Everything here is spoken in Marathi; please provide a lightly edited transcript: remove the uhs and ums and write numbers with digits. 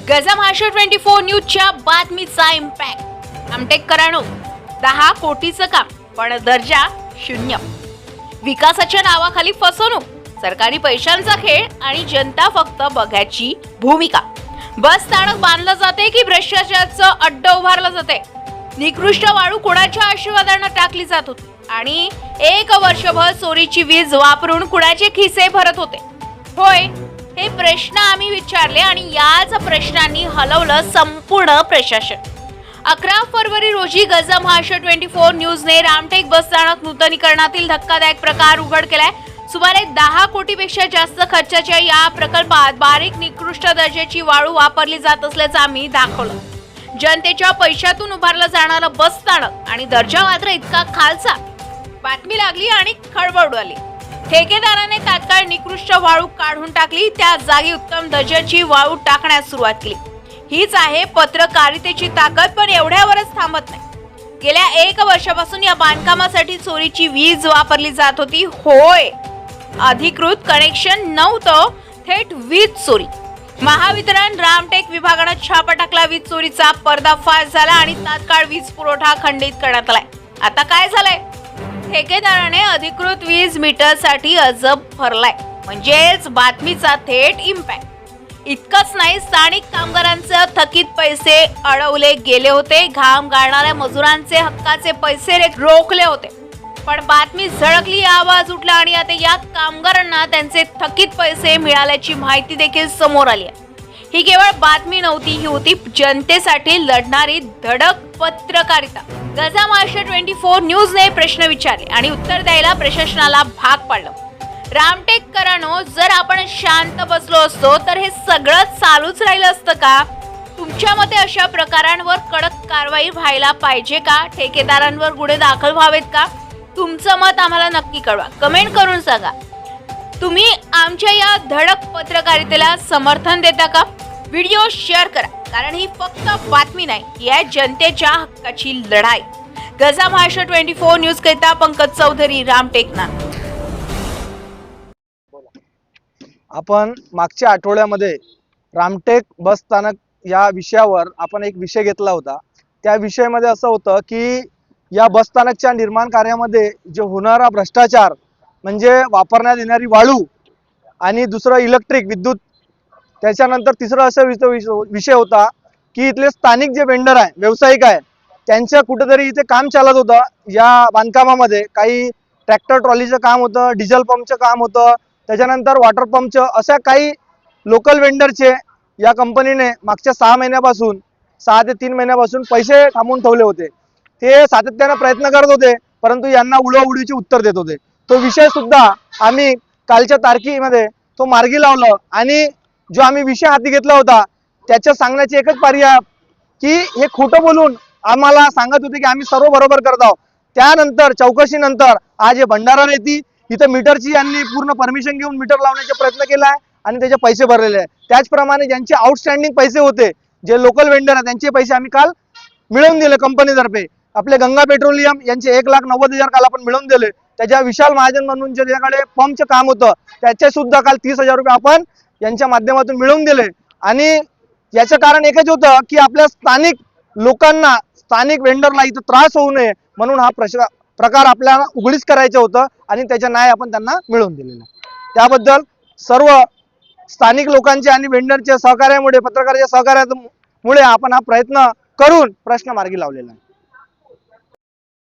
गजा महाराष्ट्र 24 न्यूजच्या बातमीचा इम्पॅक्ट. आमटेकरांनो, 10 कोटीचं काम पण दर्जा शून्य. विकासाच्या नावाखाली फसवणूक, सरकारी पैशांचा खेळ आणि जनता फक्त बघायची भूमिका. बस स्थानक बांधलं जाते की भ्रष्टाचाराचं अड्डं उभारलं जाते. निकृष्ट वाळू कुणाच्या आशीर्वादाने टाकली जात होती आणि 1 वर्षभर चोरीची वीज वापरून कुणाचे खिसे भरत होते. होय, हे प्रश्न आम्ही विचारले आणि याच प्रश्नांनी हलवलं संपूर्ण प्रशासन. 11 फरवरी रोजी गजा महाराष्ट्र 24 न्यूजने रामटेक बस स्थानक नूतनीकरणातील धक्कादायक प्रकार उघड केलाय. सुमारे 10 कोटीपेक्षा जास्त खर्चाच्या या प्रकल्पात बारीक निकृष्ट दर्जाची वाळू वापरली जात असल्याचं आम्ही दाखवलं. जनतेच्या पैशातून उभारलं जाणारं बस स्थानक आणि दर्जा मात्र इतका खालचा. बातमी लागली आणि खळबळ उडाली. ठेकेदाराने तात्काळ निकृष्ट वाळू काढून टाकली, त्या जागी उत्तम दर्जाची वाळू टाकण्यास सुरुवात केली. हीच आहे पत्रकारितेची ताकद. पण एवढ्यावरच थांबत नाही. गेल्या 1 वर्षापासून या बांधकामासाठी चोरीची वीज वापरली जात होती. होय, अधिकृत कनेक्शन नव्हतं, थेट वीज चोरी. महावितरण रामटेक विभागानं छापा टाकला. वीज चोरीचा पर्दाफाश झाला आणि तात्काळ वीज पुरवठा खंडित करण्यात आलाय. आता काय झालंय? ठेकेदाराने अधिकृत वीज मीटरसाठी अर्ज भरलाय. म्हणजेच बातमीचा थेट इम्पॅक्ट. इतकंच नाही, स्थानिक कामगारांचे थकीत पैसे अडवले गेले होते. घाम गाळणाऱ्या मजुरांचे हक्काचे पैसे रोखले होते. पण बातमी झळकली, आवाज उठला आणि आता या कामगारांना त्यांचे थकीत पैसे मिळाल्याची माहिती देखील समोर आली आहे. ही केवळ बातमी नव्हती, ही होती जनतेसाठी लढणारी धडक पत्रकारिता. गजा महाराष्ट्र 24 न्यूजने प्रश्न विचारले आणि उत्तर द्यायला प्रशासनाला भाग पाडलं. रामटेककरांनो, जर आपण शांत बसलो असतो तर हे सगळं चालूच राहिलं असतं का? तुमच्या मते अशा प्रकारांवर कडक कारवाई व्हायला पाहिजे का? ठेकेदारांवर गुन्हे दाखल व्हावेत का? तुमचं मत आम्हाला नक्की कळवा, कमेंट करून सांगा. तुम्ही आमच्या या धडक पत्रकारितेला समर्थन देता का? व्हिडिओ शेअर करा, कारण ही फक्त बातमी नाही, ही आहे जनतेच्या हक्काची लढाई. गजा महाराष्ट्र 24 न्यूज करिता पंकज चौधरी, रामटेकना. आपण मागच्या आठवड्यामध्ये रामटेक बस स्थानक या विषयावर आपण एक विषय घेतला होता. त्या विषयामध्ये असं होतं की या बस स्थानकच्या निर्माण कार्यामध्ये जे होणारा भ्रष्टाचार, म्हणजे वापरण्यात येणारी वाळू आणि दुसरं इलेक्ट्रिक विद्युत, त्याच्यानंतर तिसरं असं विषय होता की इथले स्थानिक जे वेंडर आहे, व्यावसायिक आहे, त्यांचं कुठेतरी इथे काम चालत होतं. या बांधकामामध्ये काही ट्रॅक्टर ट्रॉलीचं काम होतं, डिझेल पंपचं काम होतं, त्याच्यानंतर वॉटर पंपचं, अशा काही लोकल वेंडरचे या कंपनीने मागच्या 6 महिन्यापासून 6 ते 3 महिन्यापासून पैसे थांबवून ठेवले होते. ते सातत्याने प्रयत्न करत होते, परंतु यांना उडवाउडवीचे उत्तर देत होते. तो विषय सुद्धा आम्ही कालच्या तारखेमध्ये तो मार्गी लावलं आणि जो आम्ही विषय हाती घेतला होता त्याच्या सांगण्याची एकच पर्याय की हे खोटं बोलून आम्हाला सांगत होते की आम्ही सर्व बरोबर करत आहोत. त्यानंतर चौकशीनंतर आज हे भंडारा येते इथं मीटरची यांनी पूर्ण परमिशन घेऊन मीटर लावण्याचा प्रयत्न केला आहे आणि त्याचे पैसे भरलेले आहे. त्याचप्रमाणे ज्यांचे आउटस्टँडिंग पैसे होते, जे लोकल वेंडर आहे, त्यांचे पैसे आम्ही काल मिळवून दिले कंपनीतर्फे. आपले गंगा पेट्रोलियम यांचे 1,90,000 काल आपण मिळवून दिले. त्याच्या विशाल महाजन म्हणून ज्याच्याकडे पंपचं काम होतं त्याचे सुद्धा काल 30,000 रुपये आपण यांच्या माध्यमातून मिळवून दिले. आणि याचं कारण एकच होतं की आपल्या स्थानिक लोकांना, स्थानिक वेंडरला इथं त्रास होऊ नये म्हणून हा प्रकार आपल्याला उघडीस करायचं होतं आणि त्याचा न्याय आपण त्यांना मिळवून दिलेला. त्याबद्दल सर्व स्थानिक लोकांचे आणि वेंडरच्या सहकार्यामुळे, पत्रकाराच्या सहकार्यामुळे आपण हा प्रयत्न करून प्रश्न मार्गी लावलेला आहे.